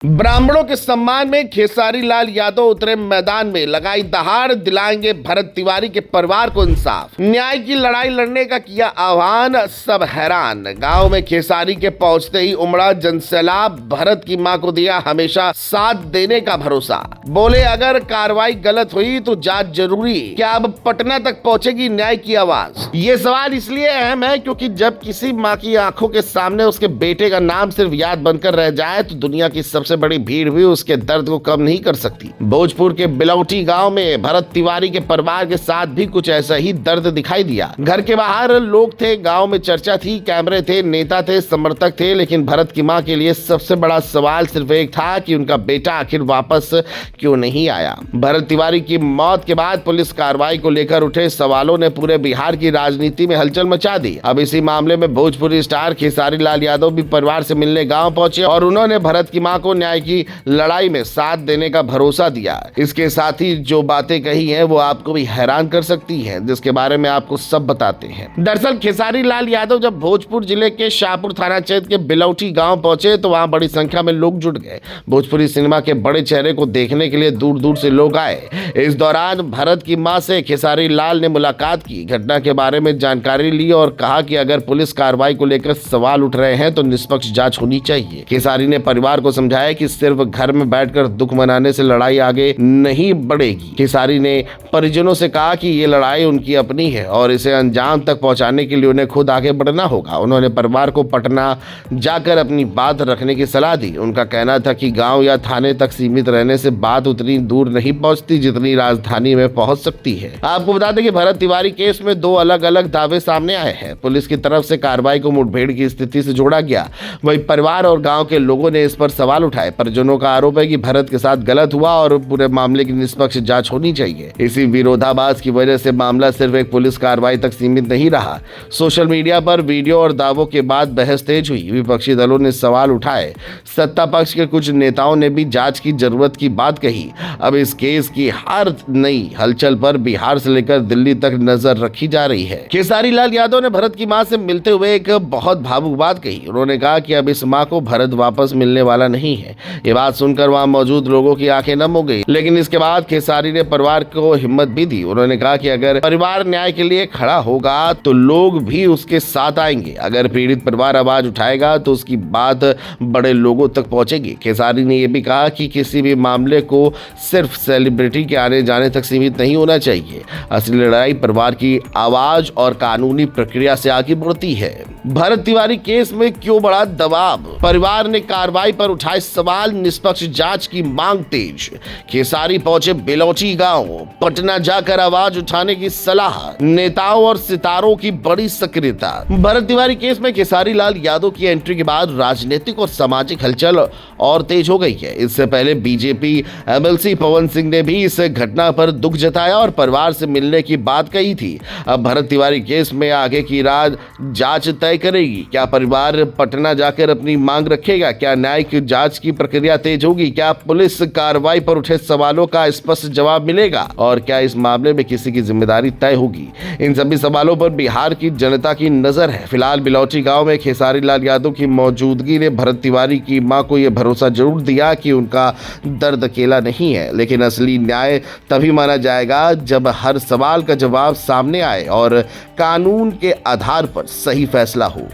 ब्राह्मणों के सम्मान में खेसारी लाल यादव उतरे मैदान में, लगाई दहाड़, दिलाएंगे भरत तिवारी के परिवार को इंसाफ। न्याय की लड़ाई लड़ने का किया आह्वान, सब हैरान। गांव में खेसारी के पहुंचते ही उमड़ा जनसैलाब, भरत की मां को दिया हमेशा साथ देने का भरोसा। बोले अगर कार्रवाई गलत हुई तो जांच जरूरी। क्या अब पटना तक पहुंचेगी न्याय की आवाज? ये सवाल इसलिए अहम है क्योंकि जब किसी माँ की आंखों के सामने उसके बेटे का नाम सिर्फ याद बनकर रह जाए तो दुनिया की सबसे बड़ी भीड़ भी उसके दर्द को कम नहीं कर सकती। भोजपुर के बिलौटी गांव में भरत तिवारी के परिवार के साथ भी कुछ ऐसा ही दर्द दिखाई दिया। घर के बाहर लोग थे, गांव में चर्चा थी, कैमरे थे, नेता थे, समर्थक थे, लेकिन भरत की मां के लिए सबसे बड़ा सवाल सिर्फ एक था कि उनका बेटा आखिर वापस क्यों नहीं आया। भरत तिवारी की मौत के बाद पुलिस कार्रवाई को लेकर उठे सवालों ने पूरे बिहार की राजनीति में हलचल मचा दी। अब इसी मामले में भोजपुरी स्टार खेसारी लाल यादव भी परिवार से मिलने गांव पहुंचे और उन्होंने भरत की मां को न्याय की लड़ाई में साथ देने का भरोसा दिया। इसके साथ ही जो बातें कही हैं वो आपको भी हैरान कर सकती हैं, जिसके बारे में आपको सब बताते हैं। दरअसल खेसारी लाल यादव जब भोजपुर जिले के शाहपुर थाना क्षेत्र के बिलौटी गांव पहुंचे तो वहां बड़ी संख्या में लोग जुट गए। भोजपुरी सिनेमा के बड़े चेहरे को देखने के लिए दूर दूर से लोग आए। इस दौरान भरत की मां से खेसारी लाल ने मुलाकात की, घटना के बारे में जानकारी ली और कहा कि अगर पुलिस कार्रवाई को लेकर सवाल उठ रहे हैं तो निष्पक्ष जांच होनी चाहिए। खेसारी ने परिवार को समझाया कि सिर्फ घर में बैठकर दुख मनाने से लड़ाई आगे नहीं बढ़ेगी। खेसारी ने परिजनों से कहा कि ये लड़ाई उनकी अपनी है और इसे अंजाम तक पहुंचाने के लिए उन्हें खुद आगे बढ़ना होगा। उन्होंने परिवार को पटना जाकर अपनी बात रखने की सलाह दी। उनका कहना था कि गांव या थाने तक सीमित रहने से बात उतनी दूर नहीं पहुंचती जितनी राजधानी में पहुंच सकती है। आपको बता दें कि भरत तिवारी केस में दो अलग अलग दावे सामने आए हैं। पुलिस की तरफ से कार्रवाई को मुठभेड़ की स्थिति से जोड़ा गया, वहीं परिवार और गांव के लोगों ने इस पर सवाल उठाए। परिजनों का आरोप है कि भरत के साथ गलत हुआ और पूरे मामले की निष्पक्ष जांच होनी चाहिए। इसी विरोधाभास की वजह से मामला सिर्फ एक पुलिस कार्रवाई तक सीमित नहीं रहा। सोशल मीडिया पर वीडियो और दावों के बाद बहस तेज हुई। विपक्षी दलों ने सवाल उठाए, सत्ता पक्ष के कुछ नेताओं ने भी जांच की जरूरत की बात कही। अब इस केस की हर नई हलचल पर बिहार से लेकर दिल्ली तक नजर रखी जा रही है। खेसारी लाल यादव ने भरत की मां से मिलते हुए एक बहुत भावुक बात कही। उन्होंने कहा कि अब इस मां को भरत वापस मिलने वाला नहीं है। ये बात सुनकर वहां मौजूद लोगों की आंखें नम हो गई, लेकिन इसके बाद खेसारी ने परिवार को हिम्मत भी दी। उन्होंने कहा कि अगर परिवार न्याय के लिए खड़ा होगा तो लोग भी उसके साथ आएंगे। अगर पीड़ित परिवार आवाज उठाएगा तो उसकी बात बड़े लोगों तक पहुंचेगी। खेसारी ने यह भी कहा कि किसी भी मामले को सिर्फ सेलिब्रिटी के आने जाने तक सीमित नहीं होना चाहिए। असली लड़ाई परिवार की आवाज और कानूनी प्रक्रिया से आगे बढ़ती है। भरत तिवारी केस में क्यों बड़ा दबाव? परिवार ने कार्रवाई पर उठाए सवाल, निष्पक्ष जांच की मांग तेज। खेसारी पहुंचे बिलौटी गांव, पटना जाकर आवाज उठाने की सलाह। नेताओं और सितारों की बड़ी सक्रियता। भरत तिवारी केस में खेसारी लाल यादव की एंट्री के बाद राजनीतिक और सामाजिक हलचल और तेज हो गई है। इससे पहले बीजेपी एमएलसी पवन सिंह ने भी इस घटना पर दुख जताया और परिवार से मिलने की बात कही थी। अब भरत तिवारी केस में आगे की राज जांच तय करेगी। क्या परिवार पटना जाकर अपनी मांग रखेगा? क्या न्यायिक जांच की प्रक्रिया तेज होगी? क्या पुलिस कार्रवाई पर उठे सवालों का स्पष्ट जवाब मिलेगा? और क्या इस मामले में किसी की जिम्मेदारी तय होगी? इन सभी सवालों पर बिहार की जनता की नजर है। फिलहाल बिलौटी गांव में खेसारी लाल यादव की मौजूदगी ने भरत तिवारी की मां को यह भरोसा जरूर दिया कि उनका दर्द अकेला नहीं है, लेकिन असली न्याय तभी माना जाएगा जब हर सवाल का जवाब सामने आए और कानून के आधार पर सही फैसला हो।